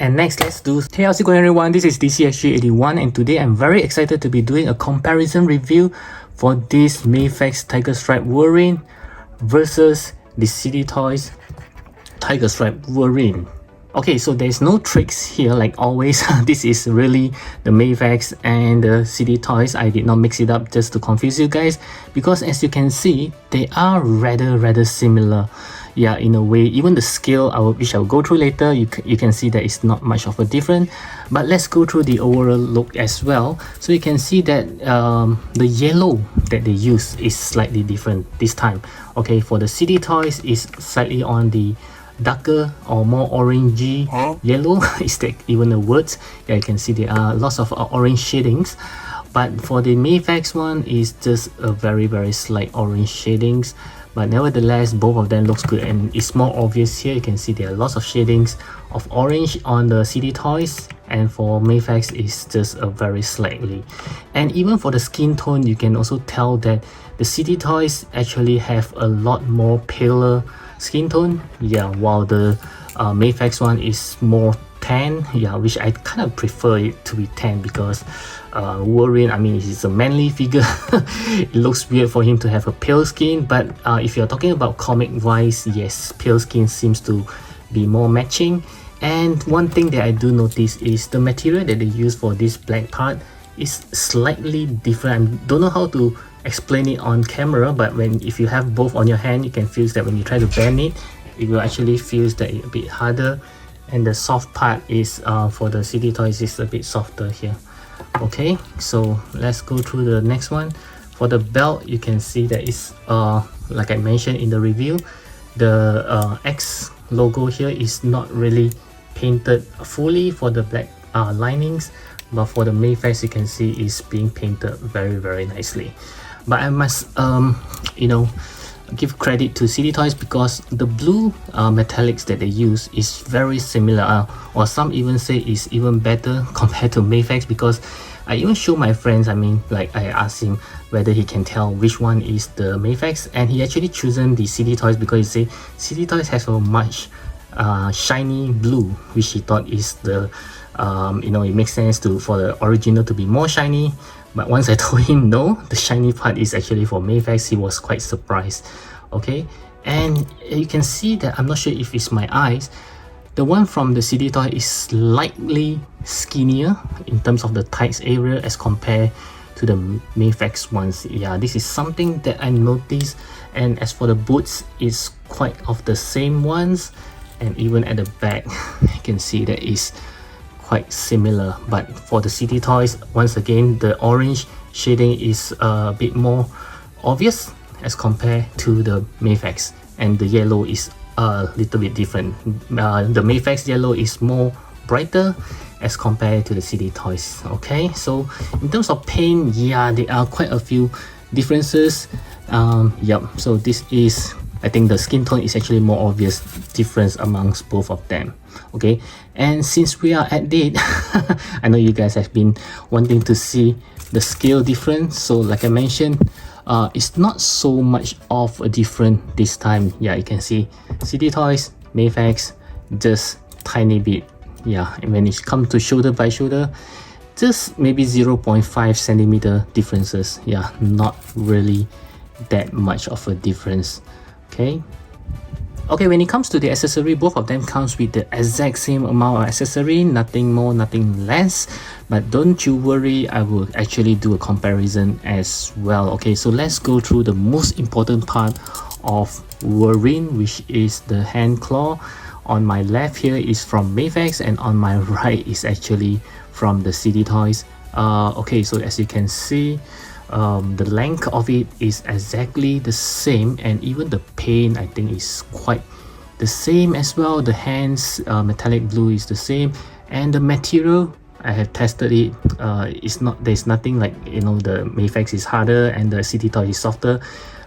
And next, let's do... Hey, how's it going everyone? This is DCSG81 and today I'm very excited to be doing a comparison review for this Mafex Tiger Stripe Wolverine versus the City Toys Tiger Stripe Wolverine. Okay, so there's no tricks here like always. This is really the Mafex and the City Toys. I did not mix it up just to confuse you guys because as you can see, they are rather similar. Yeah, in a way, even the scale, which I'll go through later, you can see that it's not much of a difference. But let's go through the overall look as well. So you can see that the yellow that they use is slightly different this time. Okay, for the City Toys, is slightly on the darker or more orangey yellow. Is that even the words? Yeah, you can see there are lots of orange shadings. But for the Mafex one, is just a very slight orange shadings. But nevertheless, both of them looks good and it's more obvious here. You can see there are lots of shadings of orange on the City Toys, and for Mafex is just a very slightly. And even for the skin tone, you can also tell that the City Toys actually have a lot more paler skin tone. Yeah, while the Mafex one is more tan. Yeah, which I kind of prefer it to be tan because Wolverine, I mean, he's a manly figure. It looks weird for him to have a pale skin, but if you're talking about comic wise, yes, pale skin seems to be more matching. And one thing that I do notice is the material that they use for this black part is slightly different. I don't know how to explain it on camera, but if you have both on your hand, you can feel that when you try to bend it, it will actually feel that a bit harder. And the soft part is for the City Toys is a bit softer here. Okay, so let's go through the next one. For the belt, you can see that it's like I mentioned in the review, the X logo here is not really painted fully for the black linings, but for the Mafex you can see is being painted very nicely. But I must you know, give credit to City Toys because the blue metallics that they use is very similar, or some even say is even better compared to Mafex, because I even show my friends, I mean, like I asked him whether he can tell which one is the Mafex, and he actually chosen the City Toys because he say City Toys has a much shiny blue, which he thought is the you know, it makes sense for the original to be more shiny. But once I told him no, the shiny part is actually for Mafex, he was quite surprised. Okay, and you can see that, I'm not sure if it's my eyes, the one from the City Toy is slightly skinnier in terms of the tights area as compared to the Mafex ones. Yeah, this is something that I noticed. And as for the boots, it's quite of the same ones, and even at the back you can see that is quite similar. But for the City Toys, once again, the orange shading is a bit more obvious as compared to the Mafex, and the yellow is a little bit different. The Mafex yellow is more brighter as compared to the City Toys. Okay, so in terms of paint, yeah, there are quite a few differences. Yep, so this is, I think the skin tone is actually more obvious difference amongst both of them. Okay, and since we are at date, I know you guys have been wanting to see the scale difference. So like I mentioned, it's not so much of a difference this time. Yeah, you can see City Toys, Mafex, just tiny bit. Yeah, and when it comes to shoulder by shoulder, just maybe 0.5 centimeter differences. Yeah, not really that much of a difference. Okay, when it comes to the accessory, both of them comes with the exact same amount of accessory, nothing more, nothing less. But don't you worry, I will actually do a comparison as well. Okay, so let's go through the most important part of Wolverine, which is the hand claw. On my left here is from Mafex, and on my right is actually from the City Toys. Okay, so as you can see, the length of it is exactly the same, and even the paint I think is quite the same as well. The hands metallic blue is the same, and the material, I have tested it, there's nothing like, you know, the Mafex is harder and the City Toy is softer.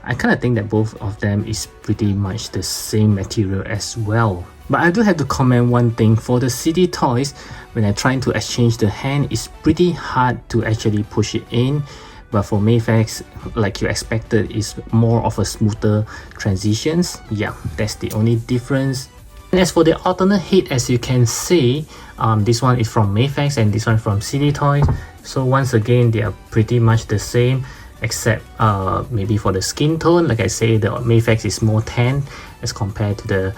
I kind of think that both of them is pretty much the same material as well. But I do have to comment one thing. For the City Toys, when I try to exchange the hand, it's pretty hard to actually push it in. But for Mafex, like you expected, is more of a smoother transitions. Yeah, that's the only difference. And as for the alternate head, as you can see, this one is from Mafex and this one from City Toys. So once again, they are pretty much the same, except maybe for the skin tone. Like I say, the Mafex is more tan as compared to the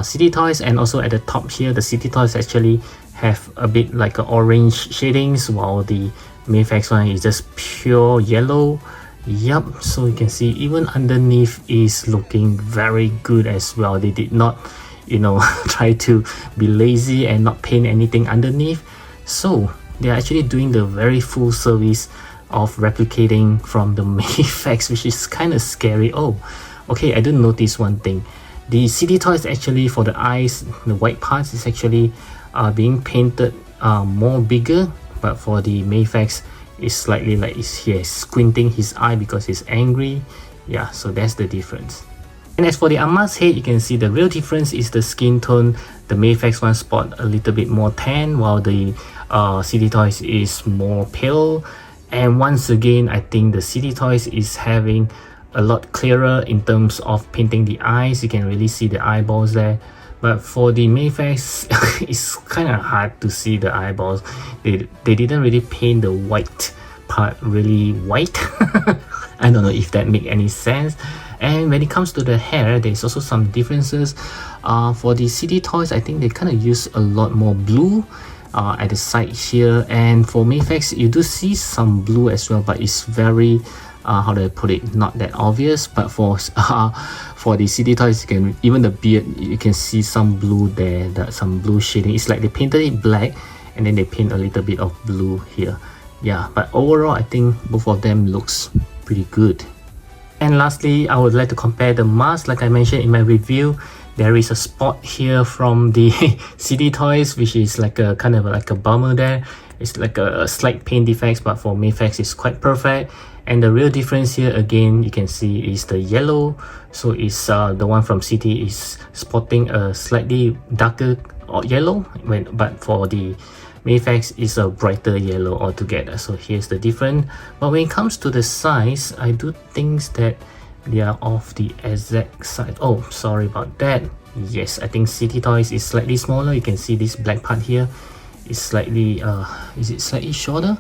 City Toys. And also at the top here, the City Toys actually have a bit like a orange shadings, while the Mafex one is just pure yellow. Yep, so you can see even underneath is looking very good as well. They did not, you know, try to be lazy and not paint anything underneath. So they're actually doing the very full service of replicating from the Mafex, which is kind of scary. Oh, okay, I didn't notice one thing. The City Toys actually, for the eyes, the white parts is actually being painted more bigger, but for the Mafex, it's slightly like he's squinting his eye because he's angry. Yeah, so that's the difference. And as for the Ama's head, you can see the real difference is the skin tone. The Mafex one spot a little bit more tan, while the City Toys is more pale. And once again, I think the City Toys is having a lot clearer in terms of painting the eyes. You can really see the eyeballs there. But for the Mafex, it's kind of hard to see the eyeballs. They didn't really paint the white part really white. I don't know if that make any sense. And when it comes to the hair, there's also some differences. For the City Toys, I think they kind of use a lot more blue at the side here. And for Mafex, you do see some blue as well, but it's very how do I put it, not that obvious. But for the City Toys, you can, even the beard, you can see some blue there, some blue shading. It's like they painted it black and then they paint a little bit of blue here. Yeah, but overall I think both of them looks pretty good. And lastly, I would like to compare the mask. Like I mentioned in my review, there is a spot here from the City Toys, which is like a kind of like a bummer there. It's like a slight paint defects, but for Mafex it's quite perfect. And the real difference here again, you can see, is the yellow. So it's the one from City is spotting a slightly darker yellow, but for the Mafex is a brighter yellow altogether. So here's the difference. But when it comes to the size, I do think that they are of the exact size. Oh, sorry about that. Yes, I think City Toys is slightly smaller. You can see this black part here is slightly is it slightly shorter?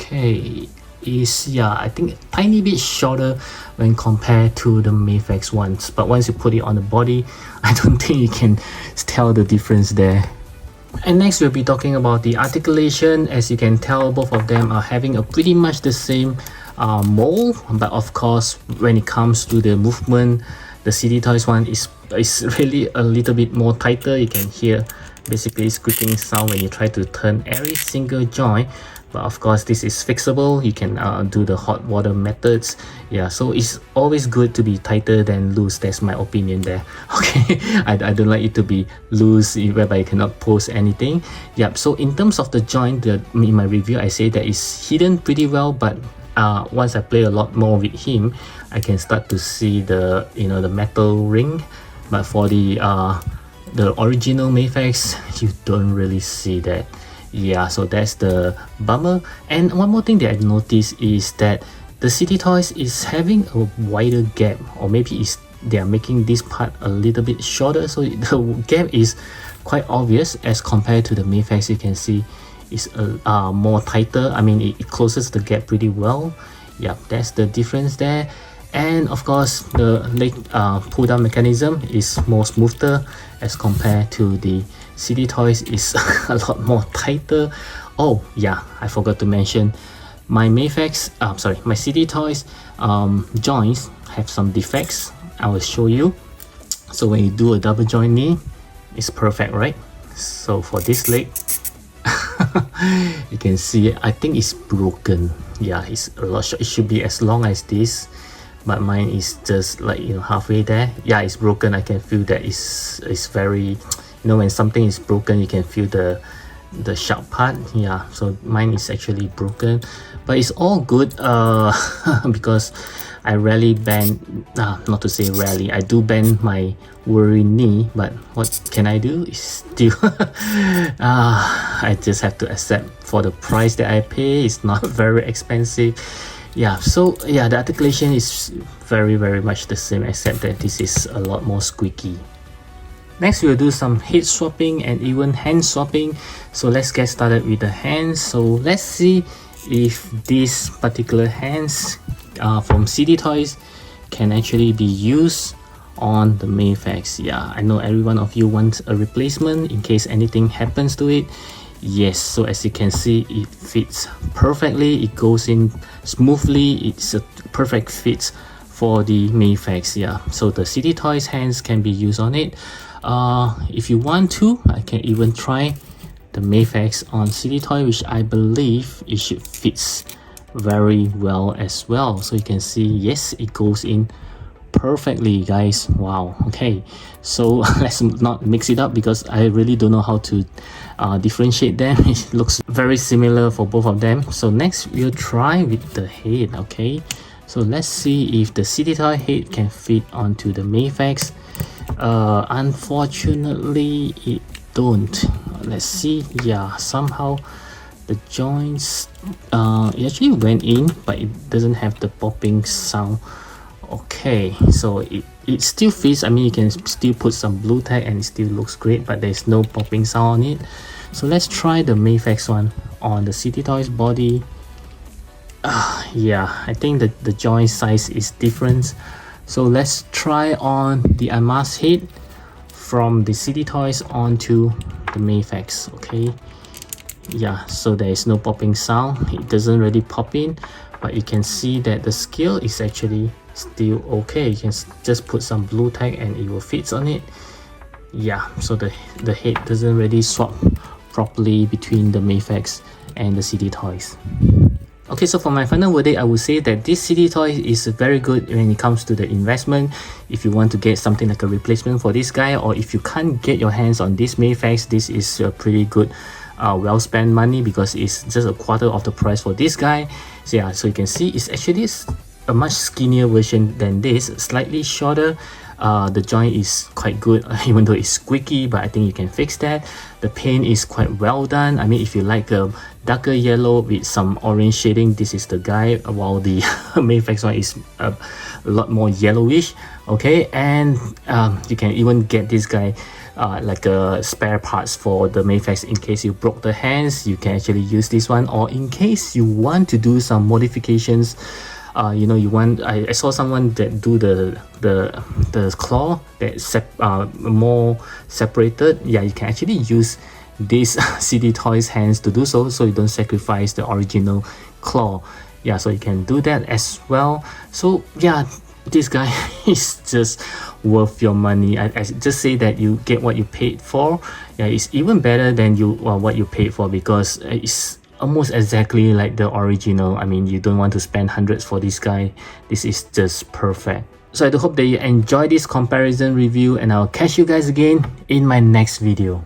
Okay, yeah, I think a tiny bit shorter when compared to the Mafex ones, but once you put it on the body, I don't think you can tell the difference there. And next we'll be talking about the articulation. As you can tell, both of them are having a pretty much the same mold, but of course when it comes to the movement, the City Toys one is really a little bit more tighter. You can hear basically squeaking sound when you try to turn every single joint. But of course this is fixable. You can do the hot water methods. Yeah, so it's always good to be tighter than loose. That's my opinion there. Okay, I don't like it to be loose whereby you cannot post anything. Yep, so in terms of the joint, in my review I say that it's hidden pretty well, but once I play a lot more with him, I can start to see the the metal ring. But for the original Mafex, you don't really see that. Yeah, so that's the bummer. And one more thing that I've noticed is that the City Toys is having a wider gap, or maybe they are making this part a little bit shorter, so the gap is quite obvious as compared to the Mafex. You can see it's more tighter. I mean, it closes the gap pretty well. Yeah, that's the difference there. And of course the leg pull down mechanism is more smoother as compared to the City Toys is a lot more tighter. Oh yeah, I forgot to mention my Mafex, my City Toys joints have some defects. I will show you. So when you do a double joint knee, it's perfect, right? So for this leg, you can see I think it's broken. Yeah, it's a lot short. It should be as long as this, but mine is just like halfway there. Yeah, it's broken. I can feel that it's very, when something is broken, you can feel the sharp part. Yeah, so mine is actually broken, but it's all good because I rarely bend, not to say rarely, I do bend my Wolverine knee, but what can I do? It's still I just have to accept for the price that I pay. It's not very expensive. Yeah, so yeah, the articulation is very much the same, except that this is a lot more squeaky. Next, we'll do some head swapping and even hand swapping. So let's get started with the hands. So let's see if these particular hands from CD Toys can actually be used on the Mafex. Yeah, I know every one of you wants a replacement in case anything happens to it. Yes, so as you can see, it fits perfectly, it goes in smoothly, it's a perfect fit for the Mafex. Yeah, so the CD Toys hands can be used on it. If you want to, I can even try the Mafex on CD Toy, which I believe it should fits very well as well. So you can see, yes, it goes in perfectly, guys. Wow. Okay, so let's not mix it up because I really don't know how to differentiate them. It looks very similar for both of them. So next we'll try with the head. Okay, so let's see if the CD Toy head can fit onto the Mafex. Unfortunately it don't. Let's see. Yeah, somehow the joints it actually went in, but it doesn't have the popping sound. Okay, so it still fits. I mean, you can still put some blue tag and it still looks great, but there's no popping sound on it. So let's try the Mafex one on the CD Toys body. Yeah, I think that the joint size is different. So let's try on the unmasked head from the CD Toys onto the Mafex. Okay, yeah, so there is no popping sound. It doesn't really pop in, but you can see that the scale is actually still okay. You can just put some blue tag and it will fit on it. Yeah, so the head doesn't really swap properly between the Mafex and the CD Toys. Okay, so for my final verdict, I would say that this CD Toy is very good when it comes to the investment. If you want to get something like a replacement for this guy, or if you can't get your hands on this Mafex, this is a pretty good well spent money because it's just a quarter of the price for this guy. So yeah, so you can see it's actually a much skinnier version than this, slightly shorter. The joint is quite good, even though it's squeaky, but I think you can fix that. The paint is quite well done. I mean, if you like a darker yellow with some orange shading, this is the guy, while the Mafex one is a lot more yellowish. Okay, and you can even get this guy like a spare parts for the Mafex in case you broke the hands. You can actually use this one, or in case you want to do some modifications. You know, you want, I saw someone that do the claw that's more separated. Yeah, you can actually use this CD Toys hands to do so you don't sacrifice the original claw. Yeah, so you can do that as well. So yeah, this guy is just worth your money. I just say that you get what you paid for. Yeah, it's even better than what you paid for, because it's almost exactly like the original. I mean, you don't want to spend hundreds for this guy. This is just perfect. So I do hope that you enjoy this comparison review, and I'll catch you guys again in my next video.